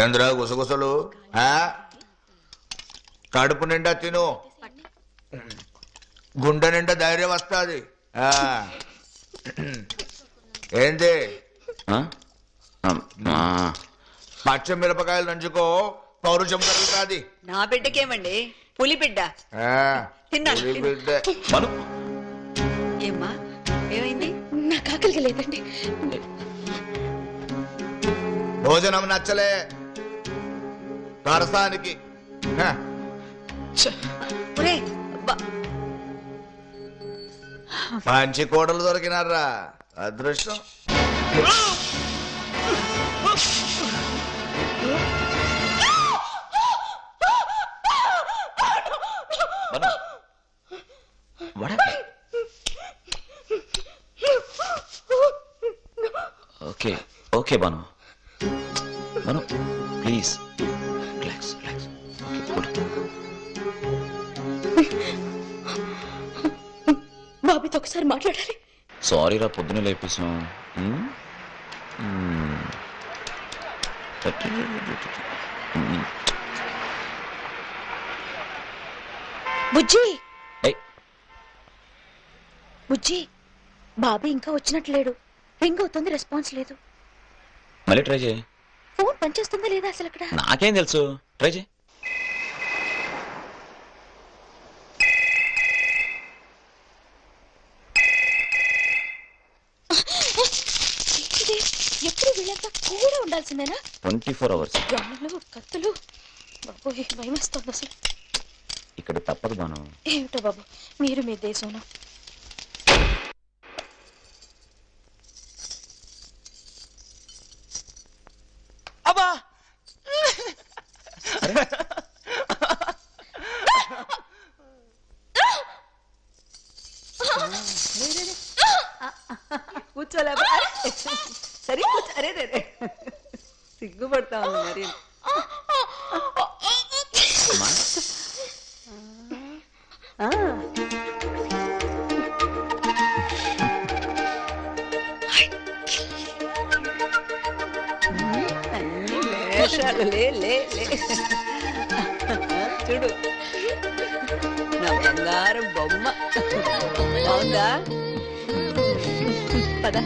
ఏంద్రా గుసగుసలు? కడుపు నిండా తిను, గుండె నిండా ధైర్యం వస్తుంది. ఏంది పచ్చిమిరపకాయలు నంచుకో, పౌరుషం కలుగుతుంది. నా బిడ్డకేమండి? పులి బిడ్డ. ఏమ్మా, ఏమైంది? నాకు ఆకలిగా లేదండి. భోజనం నచ్చలే కరసానికి. మంచి కోడలు దొరికినారా, అదృష్టం. Okay okay Bhanu, Bhanu please relax relax. బాబీతో ఒకసారి మాట్లాడాలి. సారీ రా, పొద్దునే లేపేసాం. బుజ్జి బుజ్జి, బాబీ ఇంకా వచ్చినట్లేడు. రింగ్ అవుతుంది, రెస్పాన్స్ లేదు. మళ్ళీ ట్రై చేయి. ఫోన్ పనిచేస్తుందా లేదా అసలు అక్కడ? నాకేం తెలుసు, ట్రై చేయి. ఎప్పుడు వీళ్ళంతా కూడా ఉండాల్సిందేనా? 24 hours. గన్నులు, కత్తులు, బాబు భయమేస్తుంది అసలు. ఇక్కడ తప్పదు బాను. ఏమిటో బాబు, మీరు మీ దేశంలో. అబ్బా కూర్చోలే సరే కూర్చో. అరే రే, సిగ్గుపడతా ఉంది మరి. అన్ని వేషాలు. లే లే లే, చూడు నా బంగారం బొమ్మ. బాగుందా? పద.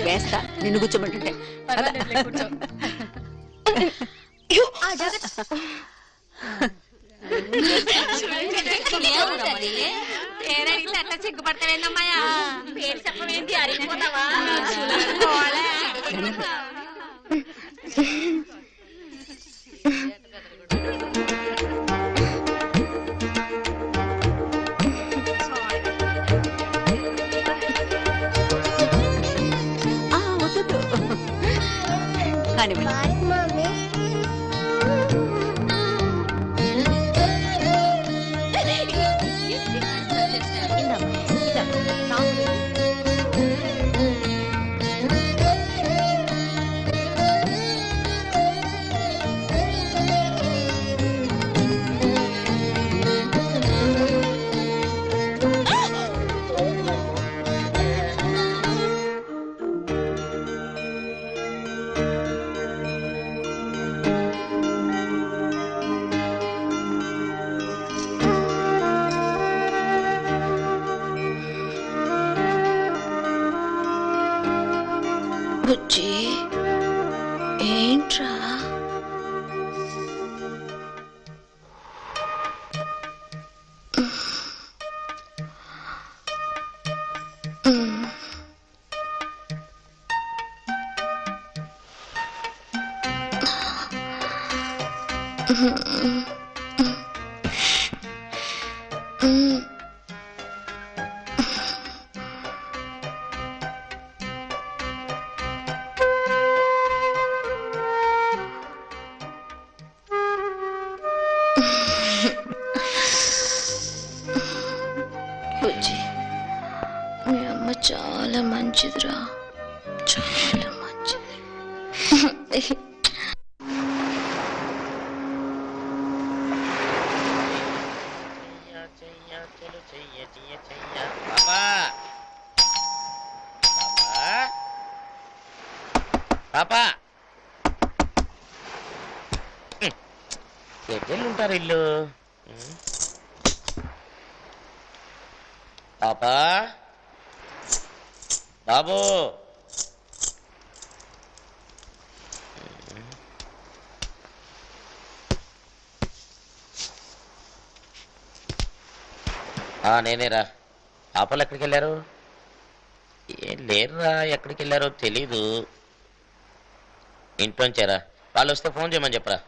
వేస్తా, నిన్ను కూర్చోమంటుంటే. సిగ్గుపడతావేందమ్మాయా? పేరు చెప్పవేంటి? అరిగిపోతావా? బుజ్జి మీ అమ్మ చాలా మంచిదిరా, చాలా మంచిది. పాపా ఎక్కడుంటారు ఇల్లు? పాపా బాబు నేనేరా. పాపలు ఎక్కడికి వెళ్ళారు? ఏం లేరురా, ఎక్కడికి వెళ్ళారో తెలీదు. ఇంట్లోంచారా? వాళ్ళు వస్తే ఫోన్ చేయమని చెప్పరా.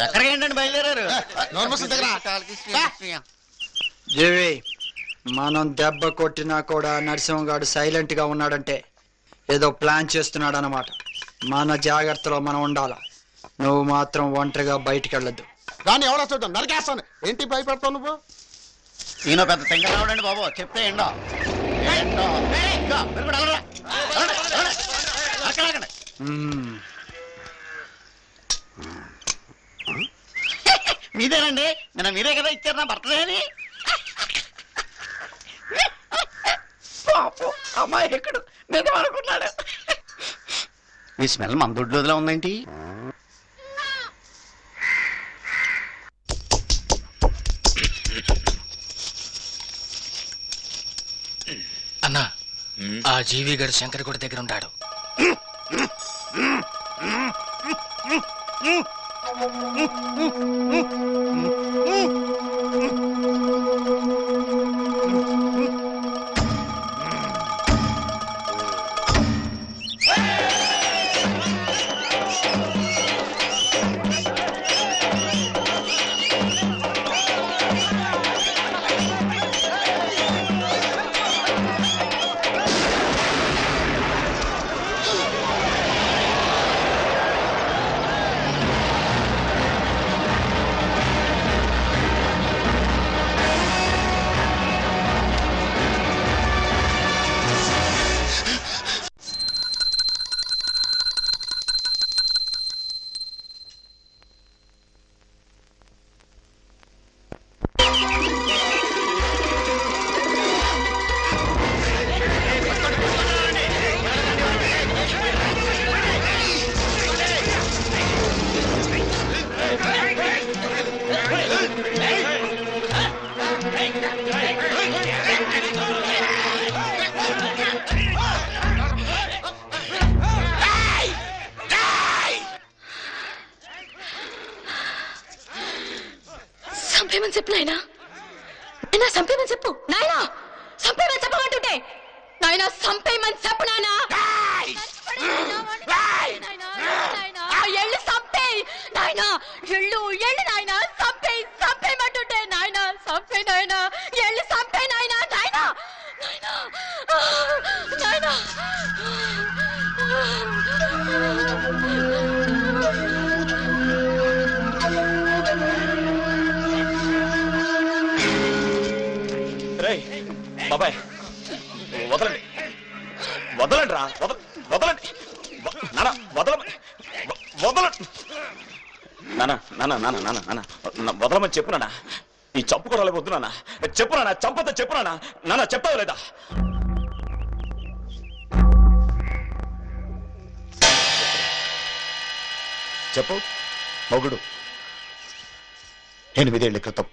ఎక్కడికి ఏంటండి బయలుదేరారు? జీవి, మనం దెబ్బ కొట్టినా కూడా నరసింహగాడు సైలెంట్ గా ఉన్నాడంటే ఏదో ప్లాన్ చేస్తున్నాడు అన్నమాట. మన జాగ్రత్తలో మనం ఉండాల. నువ్వు మాత్రం ఒంటరిగా బయటికి వెళ్ళద్దు. దాన్ని ఎవరో చూద్దాం, నరికేస్తాను. ఏంటి భయపెడతావు నువ్వు? ఈయన పెద్ద తెంగ రావడండి బాబు, చెప్తే ఏండో మీదేనండి. నిన్న మీరే కదా ఇచ్చారు నా బర్త్డే అని. అమ్మాయి ఎక్కడు నిజం అనుకున్నాడు. ఈ స్మెల్ మన దొడ్లోదిలా ఉందేంటి? అన్నా, ఆ జీవి గడు శంకర్ గుడి దగ్గర ఉంటాడు. సంపేమని చెప్పు నాయనా, నాయనా సంపేమని చెప్పు నాయనా, సంపేమని చెప్పమంటుంటే నాయనా, సంపేమని చెప్పు నాయనా. ఎళ్ళు సంపే నాయనా, ఎళ్ళు ఎళ్ళు నాయనా, సంపే సంపేమంటుంటే నాయనా, సంపే నాయనా, ఎళ్ళు సంపే నాయనా, నాయనా నాయనా బాబాయ్ వదలండి, వదలండి రా, వదలండి నాన్న, వదలండి నాన్న, వదలమని చెప్పు నాన్న. ఈ చంపుకోవడాలి వద్దు నాన్న, చెప్పు నాన్న, చంపతో చెప్పు నాన్న, చెప్తావు లేదా? చెప్పు. మొగుడు 8 ఏళ్ల క్రితం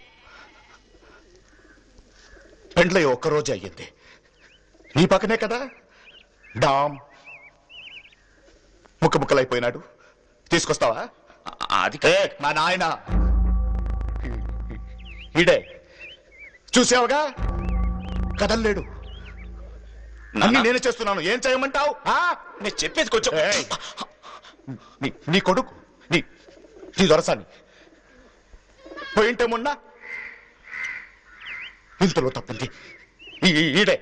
పెండ్లై ఒక్కరోజు అయ్యింది. నీ పక్కనే కదా డామ్ ముక్కలైపోయినాడు. తీసుకొస్తావా? అది మా నాయన ఇడే చూసావుగా కదల్లేడు. అన్ని నాన్న, నేను చేస్తున్నాను, ఏం చేయమంటావు? నేను చెప్పేది కొంచెం నీ కొడుకు నీ దొరసాని పోయింటే మొన్న ఇంతలో తప్పింది ఈడే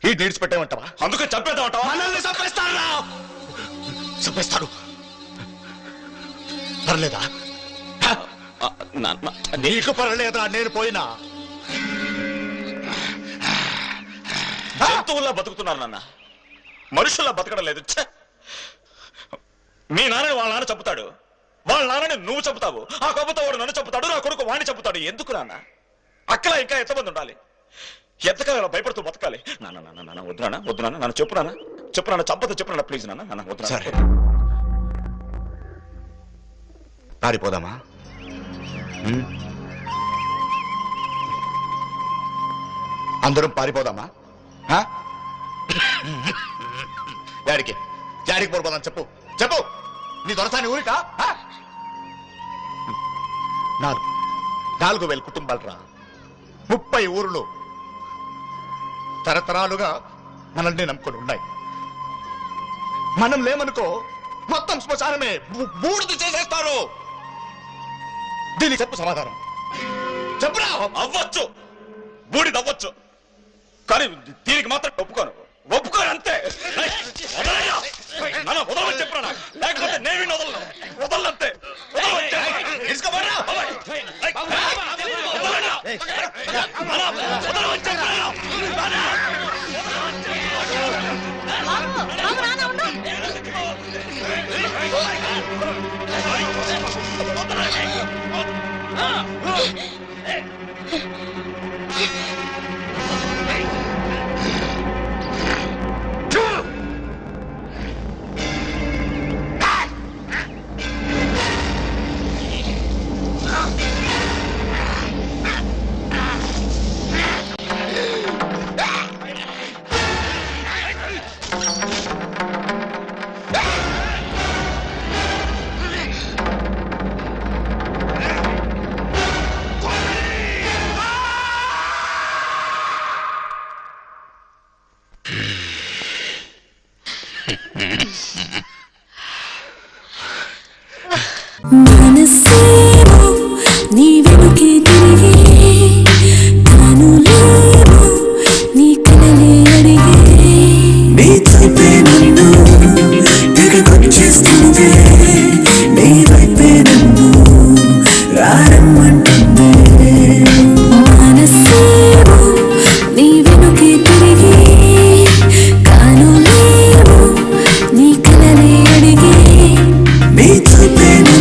ఈ నీడిచిపెట్టేమంటావా? అందుకే చంపేద్దామంటావా? మనల్ని చంపేస్తాడు. పర్లేదా? నీకు పర్లేదా నేను పోయినా? జంతువుల్లా బతుకుతున్నారు నాన్న, మనుషుల్లా బతకడం లేదు. ఛే! మీ నాన్నని వాళ్ళ నాన్న చంపుతాడు, వాళ్ళ నాన్నని నువ్వు చంపుతావు, ఆ కొబ్బతో వాడు నన్ను చంపుతాడు, నా కొడుకు వాడిని చంపుతాడు. ఎందుకు నాన్న? అక్కలా ఇంకా ఎంతమంది ఉండాలి? ఎంతకాలం భయపడుతూ బతకాలి? నాన్న నాన్న నాన్న వద్దునా వద్దునా నన్ను చెప్పునా చంపతో చెప్పునా ప్లీజ్ నాన్న నాన్న వద్దునా. సరే పారిపోదామా? అందరం పారిపోదామా? యాడికి పోదాం చెప్పు చెప్పు. నీ దొరసాని ఊరికా? 4,000 కుటుంబాలు రా, 30 ఊర్లు తరతరాలుగా మనల్ని నమ్ముకొని ఉన్నాయి. మనం లేమనుకో మొత్తం శ్మశానమే బూడిద చేసేస్తారు. దీనికి చెప్పు సమాధానం. చెప్పురా. అవ్వచ్చు, బూడిద అవ్వచ్చు, కానీ దీనికి మాత్రం ఒప్పుకోను అంతే. వదలని చెప్పరా, లేకపోతే నేను వదలంతే. మనసేమో నీ వెనుకే తిరిగే, కనులేమో నీ కలలే అడిగే, నీ చూపే నన్ను తెగకొచ్చేస్తుంది.